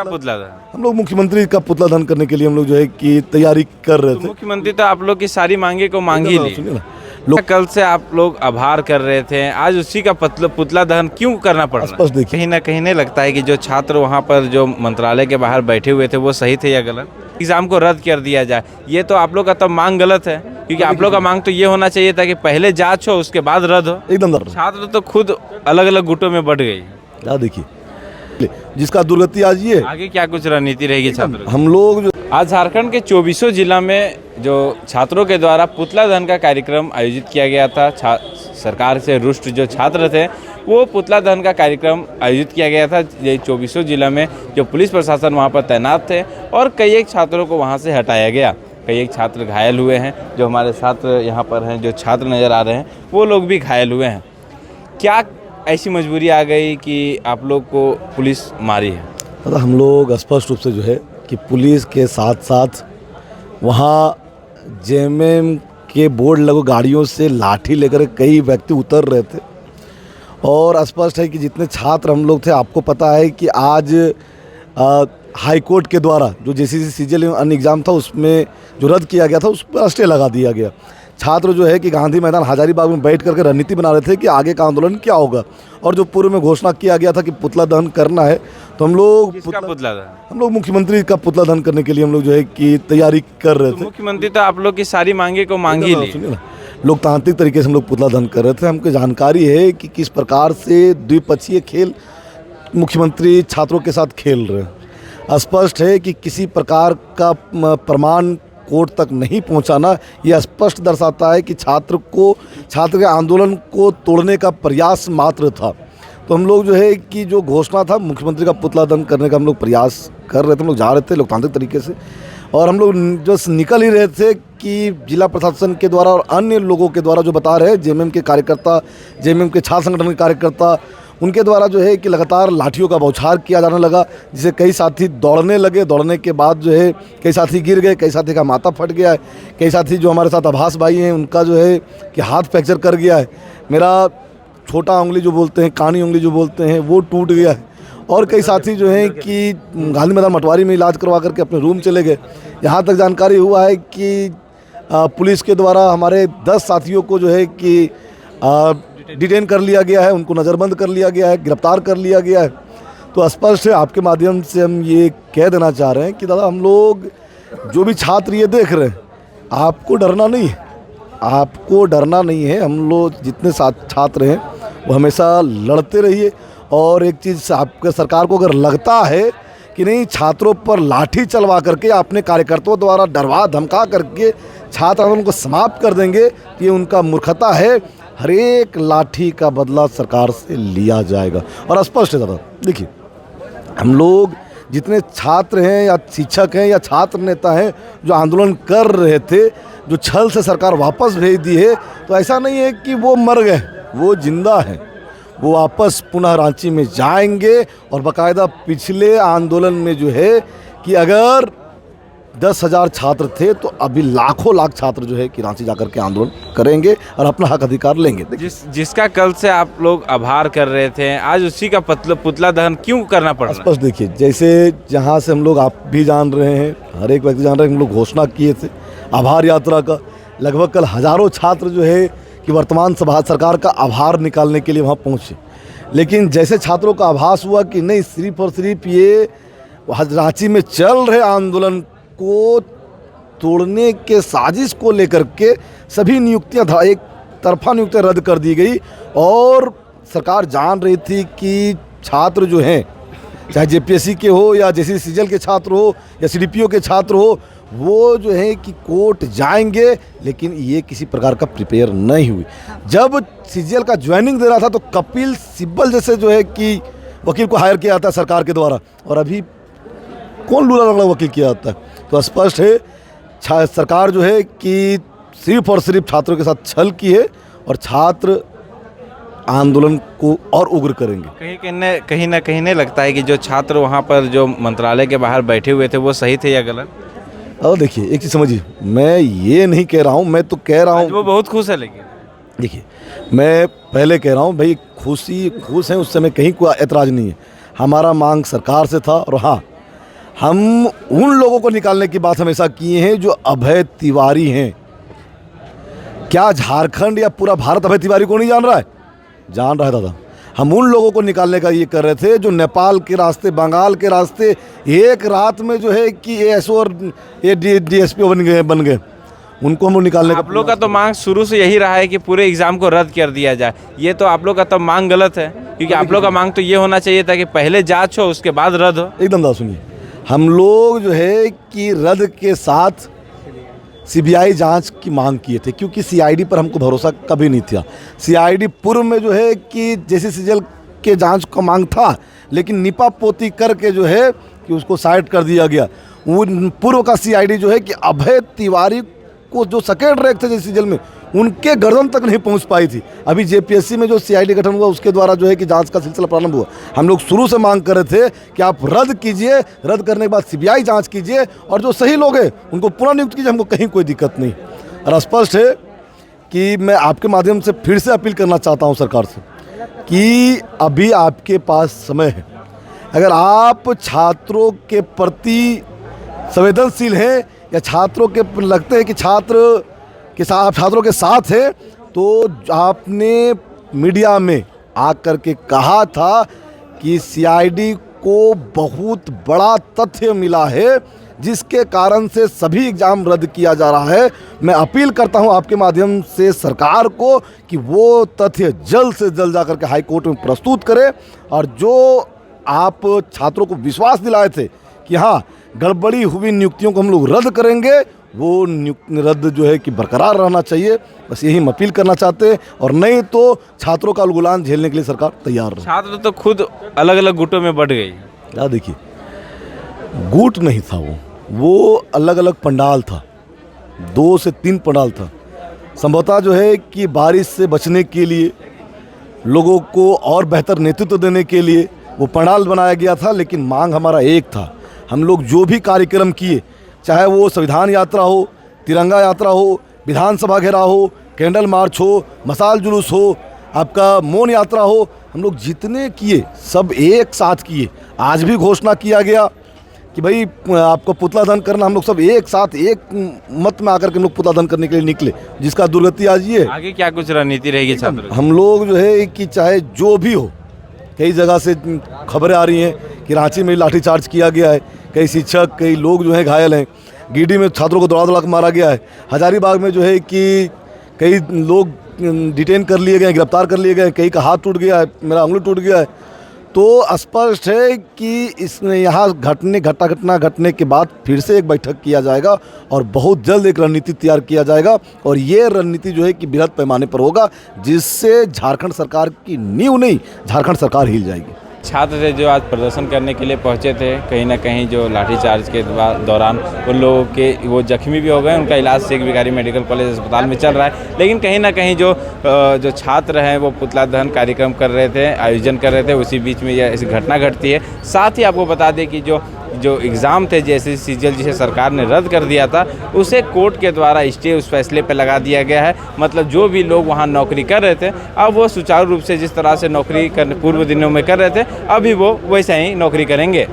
का पुतला दहन? हम लोग मुख्यमंत्री का पुतला दहन करने के लिए हम लोग जो है कि तैयारी कर रहे तो थे। मुख्यमंत्री तो आप लोग की सारी मांगे को मांग ही ली। सुनिए ना, कल से आप लोग आभार कर रहे थे, आज उसी का पुतला दहन क्यों करना पड़ रहा है? स्पष्ट देखिए, कहीं ना कहीं नहीं लगता है कि जो छात्र वहाँ पर जो मंत्रालय के बाहर बैठे हुए थे वो सही थे या गलत? एग्जाम को रद्द कर दिया जाए, ये तो आप लोग का तब मांग गलत है, क्योंकि आप लोग का मांग तो ये होना चाहिए था कि पहले जांच हो उसके बाद रद्द हो। एकदम दर छात्र तो खुद अलग अलग गुटों में बढ़ गई। देखिए, जिसका दुर्गति आज ये आगे क्या कुछ रणनीति रहेगी छात्रों की? हम लोग जो आज झारखंड के 24 जिला में जो छात्रों के द्वारा पुतला दहन का कार्यक्रम आयोजित किया गया था, सरकार से रुष्ट जो छात्र थे वो पुतला दहन का कार्यक्रम आयोजित किया गया था। ये 24 जिला में जो पुलिस प्रशासन वहाँ पर तैनात थे और कई एक छात्रों को वहाँ से हटाया गया। कई एक छात्र घायल हुए हैं, जो हमारे साथ यहाँ पर हैं जो छात्र नज़र आ रहे हैं वो लोग भी घायल हुए हैं। क्या ऐसी मजबूरी आ गई कि आप लोग को पुलिस मारी है? हम लोग स्पष्ट रूप से जो है कि पुलिस के साथ साथ वहाँ जेएमएम के बोर्ड लगो गाड़ियों से लाठी लेकर कई व्यक्ति उतर रहे थे और स्पष्ट है कि जितने छात्र हम लोग थे, आपको पता है कि आज हाई कोर्ट के द्वारा जो जेसीसी सीजीएल अन्य एग्ज़ाम था उसमें जो रद्द किया गया था उस पर स्टे लगा दिया गया। छात्र जो है कि गांधी मैदान हजारीबाग में बैठ करके रणनीति बना रहे थे कि आगे का आंदोलन क्या होगा, और जो पूर्व में घोषणा किया गया था कि पुतला दहन करना है, तो हम लोग पुतला दहन? हम लोग मुख्यमंत्री का पुतला दहन करने के लिए हम लोग जो है कि तैयारी कर रहे थे। मुख्यमंत्री तो आप लोग की सारी मांगे को मांग ही ली। सुनिए ना, लोकतांत्रिक तरीके से हम लोग पुतला दहन कर रहे थे। हमको जानकारी है कि किस प्रकार से द्विपक्षीय खेल मुख्यमंत्री छात्रों के साथ खेल रहे हैं। स्पष्ट है कि किसी प्रकार का प्रमाण कोर्ट तक नहीं पहुंचाना, यह स्पष्ट दर्शाता है कि छात्र के आंदोलन को तोड़ने का प्रयास मात्र था। तो हम लोग जो है कि जो घोषणा था मुख्यमंत्री का पुतला दहन करने का हम लोग प्रयास कर रहे थे। हम लोग जा रहे थे लोकतांत्रिक तरीके से और हम लोग जो निकल ही रहे थे कि जिला प्रशासन के द्वारा और अन्य लोगों के द्वारा जो बता रहे हैं, जेएमएम के कार्यकर्ता, जेएमएम के छात्र संगठन के कार्यकर्ता, उनके द्वारा जो है कि लगातार लाठियों का बौछार किया जाने लगा, जिससे कई साथी दौड़ने लगे। दौड़ने के बाद जो है कई साथी गिर गए, कई साथी का माथा फट गया है, कई साथी जो हमारे साथ आभास भाई हैं उनका जो है कि हाथ फ्रैक्चर कर गया है। मेरा छोटा उंगली जो बोलते हैं, कानी उंगली जो बोलते हैं, वो टूट गया है। और कई साथी जो हैं कि गांधी मैदान मटवारी में इलाज करवा करके अपने रूम चले गए। यहाँ तक जानकारी हुआ है कि पुलिस के द्वारा हमारे 10 साथियों को जो है कि डिटेन कर लिया गया है, उनको नज़रबंद कर लिया गया है, गिरफ्तार कर लिया गया है। तो स्पष्ट है, आपके माध्यम से हम ये कह देना चाह रहे हैं कि दादा, हम लोग जो भी छात्र ये देख रहे हैं, आपको डरना नहीं है, आपको डरना नहीं है। हम लोग जितने छात्र हैं वो हमेशा लड़ते रहिए। और एक चीज़, आपके सरकार को अगर लगता है कि नहीं छात्रों पर लाठी चलवा करके अपने कार्यकर्ताओं द्वारा डरवा धमका करके छात्र आंदोलन को समाप्त कर देंगे, तो ये उनका मूर्खता है। हर एक लाठी का बदला सरकार से लिया जाएगा। और स्पष्ट है दादा, देखिए, हम लोग जितने छात्र हैं या शिक्षक हैं या छात्र नेता हैं जो आंदोलन कर रहे थे, जो छल से सरकार वापस भेज दी है, तो ऐसा नहीं है कि वो मर गए, वो जिंदा हैं। वो वापस पुनः रांची में जाएंगे और बाकायदा पिछले आंदोलन में जो है कि अगर 10,000 छात्र थे तो अभी लाखों लाख छात्र जो है कि रांची जाकर के आंदोलन करेंगे और अपना हक अधिकार लेंगे। जिसका कल से आप लोग आभार कर रहे थे, आज उसी का पुतला दहन क्यों करना पड़ रहा है? स्पष्ट देखिए, जैसे जहाँ से हम लोग, आप भी जान रहे हैं, हर एक व्यक्ति जान रहे हैं, हम लोग घोषणा किए थे आभार यात्रा का। लगभग कल हज़ारों छात्र जो है कि वर्तमान सरकार का आभार निकालने के लिए वहाँ पहुँचे। लेकिन जैसे छात्रों का आभास हुआ कि नहीं, सिर्फ और सिर्फ ये रांची में चल रहे आंदोलन को तोड़ने के साजिश को लेकर के सभी नियुक्तियां एक तरफा नियुक्तियां रद्द कर दी गई। और सरकार जान रही थी कि छात्र जो हैं, चाहे जेपीएससी के हो या जेसीसी सीजीएल के छात्र हो या सीडीपीओ के छात्र हो, वो जो है कि कोर्ट जाएंगे। लेकिन ये किसी प्रकार का प्रिपेयर नहीं हुई। जब सीजीएल का ज्वाइनिंग दे रहा था तो कपिल सिब्बल जैसे जो है कि वकील को हायर किया जाता है सरकार के द्वारा, और अभी कौन लूला लंगड़ा वकील किया जाता है। तो स्पष्ट है, सरकार जो है कि सिर्फ और सिर्फ छात्रों के साथ छल की है और छात्र आंदोलन को और उग्र करेंगे। कहीं ना कहीं नहीं लगता है कि जो छात्र वहाँ पर जो मंत्रालय के बाहर बैठे हुए थे वो सही थे या गलत? और देखिए, एक चीज़ समझिए, मैं ये नहीं कह रहा हूँ, मैं तो कह रहा हूँ वो बहुत खुश है। लेकिन देखिए, मैं पहले कह रहा हूँ भाई, खुश हैं, उससे में कहीं कोई ऐतराज़ नहीं है। हमारा मांग सरकार से था और हाँ, हम उन लोगों को निकालने की बात हमेशा किए हैं जो अभय तिवारी हैं। क्या झारखंड या पूरा भारत अभय तिवारी को नहीं जान रहा है? जान रहा है दादा। हम उन लोगों को निकालने का ये कर रहे थे जो नेपाल के रास्ते, बंगाल के रास्ते एक रात में जो है कि एएसओ और डीएसपी बन गए, उनको हम निकालने का। आप लोग का तो मांग शुरू से यही रहा है कि पूरे एग्जाम को रद्द कर दिया जाए। ये तो आप लोग का तो मांग गलत है, क्योंकि आप लोग का मांग तो ये होना चाहिए था कि पहले जांच हो उसके बाद रद्द हो। एकदम दादा सुनिए, हम लोग जो है कि रद्द के साथ सीबीआई जांच की मांग किए थे, क्योंकि सीआईडी पर हमको भरोसा कभी नहीं था। सीआईडी पूर्व में जो है कि जैसे सीजल के जांच का मांग था, लेकिन निपा पोती करके जो है कि उसको साइड कर दिया गया। वो पूर्व का सीआईडी जो है कि अभय तिवारी को जो सकेट रहे थे जैसे जेल में, उनके गर्दन तक नहीं पहुंच पाई थी। अभी जेपीएससी में जो सीआईडी गठन हुआ उसके द्वारा जो है कि जांच का सिलसिला प्रारंभ हुआ। हम लोग शुरू से मांग कर रहे थे कि आप रद्द कीजिए, रद्द करने के बाद सीबीआई जांच कीजिए और जो सही लोग हैं उनको पुनः नियुक्त कीजिए, हमको कहीं कोई दिक्कत नहीं। और स्पष्ट है कि मैं आपके माध्यम से फिर से अपील करना चाहता हूँ सरकार से कि अभी आपके पास समय है। अगर आप छात्रों के प्रति संवेदनशील हैं या छात्रों के लगते हैं कि छात्रों के साथ है, तो आपने मीडिया में आकर के कहा था कि सीआईडी को बहुत बड़ा तथ्य मिला है जिसके कारण से सभी एग्ज़ाम रद्द किया जा रहा है। मैं अपील करता हूं आपके माध्यम से सरकार को कि वो तथ्य जल्द से जल्द जाकर के हाई कोर्ट में प्रस्तुत करे, और जो आप छात्रों को विश्वास दिलाए थे कि हाँ गड़बड़ी हुई नियुक्तियों को हम लोग रद्द करेंगे, वो रद्द जो है कि बरकरार रहना चाहिए। बस यही हम अपील करना चाहते हैं, और नहीं तो छात्रों का गुलाम झेलने के लिए सरकार तैयार है। छात्र तो खुद अलग अलग गुटों में बढ़ गई। क्या देखिए, गुट नहीं था वो अलग अलग पंडाल था, 2 से 3 पंडाल था। संभवतः जो है कि बारिश से बचने के लिए, लोगों को और बेहतर नेतृत्व देने के लिए वो पंडाल बनाया गया था, लेकिन मांग हमारा एक था। हम लोग जो भी कार्यक्रम किए, चाहे वो संविधान यात्रा हो, तिरंगा यात्रा हो, विधानसभा घेराव हो, कैंडल मार्च हो, मसाल जुलूस हो, आपका मौन यात्रा हो, हम लोग जितने किए सब एक साथ किए। आज भी घोषणा किया गया कि भाई आपको पुतला दहन करना, हम लोग सब एक साथ एक मत में आकर के लोग पुतला दहन करने के लिए निकले, जिसका दुर्गति आज ये है। आगे क्या कुछ रणनीति रहेगी छात्रों की? हम लोग जो है कि चाहे जो भी हो, कई जगह से खबरें आ रही हैं कि रांची में लाठीचार्ज किया गया है, कई शिक्षक, कई लोग जो हैं घायल हैं। गिरिडीह में छात्रों को दौड़ा के मारा गया है। हजारीबाग में जो है कि कई लोग डिटेन कर लिए गए, गिरफ्तार कर लिए गए, कई का हाथ टूट गया है, मेरा उंगली टूट गया है। तो स्पष्ट है कि इसने यहाँ घटना घटने के बाद फिर से एक बैठक किया जाएगा और बहुत जल्द एक रणनीति तैयार किया जाएगा, और ये रणनीति जो है कि बृहद पैमाने पर होगा, जिससे झारखंड सरकार की नींव नहीं, झारखंड सरकार हिल जाएगी। छात्र थे जो आज प्रदर्शन करने के लिए पहुंचे थे, कहीं ना कहीं जो लाठीचार्ज के दौरान उन लोगों के वो जख्मी भी हो गए। उनका इलाज शेख भिखारी मेडिकल कॉलेज अस्पताल में चल रहा है, लेकिन कहीं ना कहीं जो छात्र हैं वो पुतला दहन कार्यक्रम कर रहे थे, आयोजन कर रहे थे, उसी बीच में यह घटना घटती है। साथ ही आपको बता दें कि जो एग्ज़ाम थे जैसे सीजीएल जिसे सरकार ने रद्द कर दिया था, उसे कोर्ट के द्वारा स्टे उस फैसले पर लगा दिया गया है। मतलब जो भी लोग वहां नौकरी कर रहे थे, अब वो सुचारू रूप से जिस तरह से नौकरी पूर्व दिनों में कर रहे थे, अभी वो वैसे ही नौकरी करेंगे।